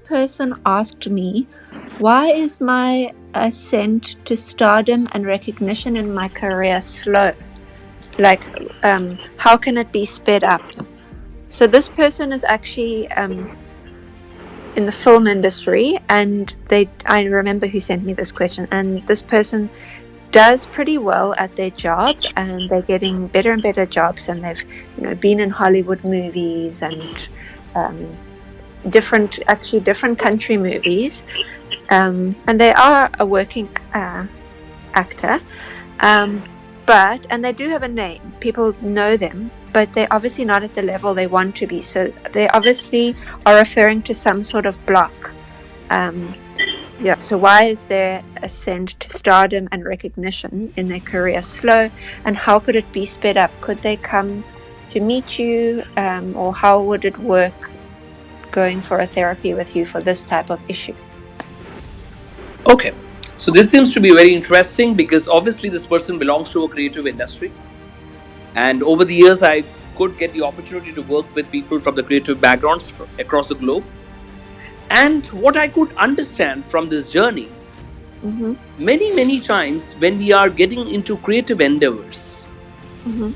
person asked me, why is my ascent to stardom and recognition in my career slow? Like, how can it be sped up? So this person is actually in the film industry, and I remember who sent me this question, and this person does pretty well at their job, and they're getting better and better jobs, and they've been in Hollywood movies and um, different country movies, and they are a working actor, um, and they do have a name. People know them, but they're obviously not at the level they want to be. So they obviously are referring to some sort of block. Yeah. So why is their ascent to stardom and recognition in their career slow, and how could it be sped up? Could they come to meet you, or how would it work going for a therapy with you for this type of issue? Okay. So this seems to be very interesting because obviously this person belongs to a creative industry. And over the years, I could get the opportunity to work with people from the creative backgrounds across the globe. And what I could understand from this journey, Mm-hmm. many times when we are getting into creative endeavors, Mm-hmm.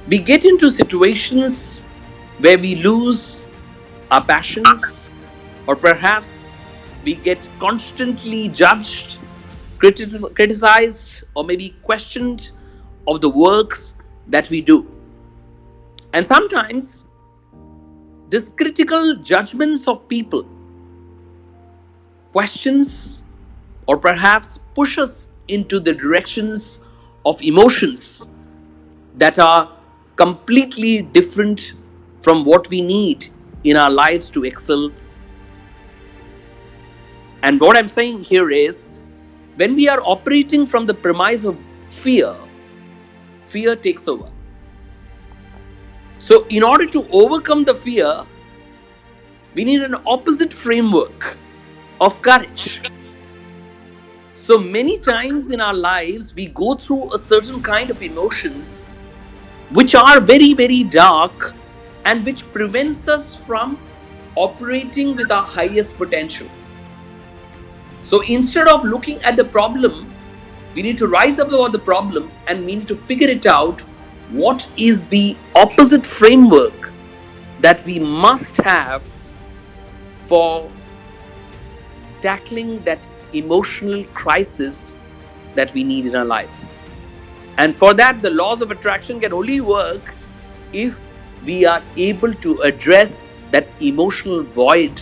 we get into situations where we lose our passions, or perhaps we get constantly judged, criticized, or maybe questioned of the works that we do. And sometimes these critical judgments of people questions or perhaps push us into the directions of emotions that are completely different from what we need in our lives to excel. And what I'm saying here is, when we are operating from the premise of fear, fear takes over. So, in order to overcome the fear, we need an opposite framework of courage. So, many times in our lives, we go through a certain kind of emotions which are very dark and which prevents us from operating with our highest potential. So, instead of looking at the problem, we need to rise up above the problem and we need to figure it out what is the opposite framework that we must have for tackling that emotional crisis that we need in our lives. And for that, the laws of attraction can only work if we are able to address that emotional void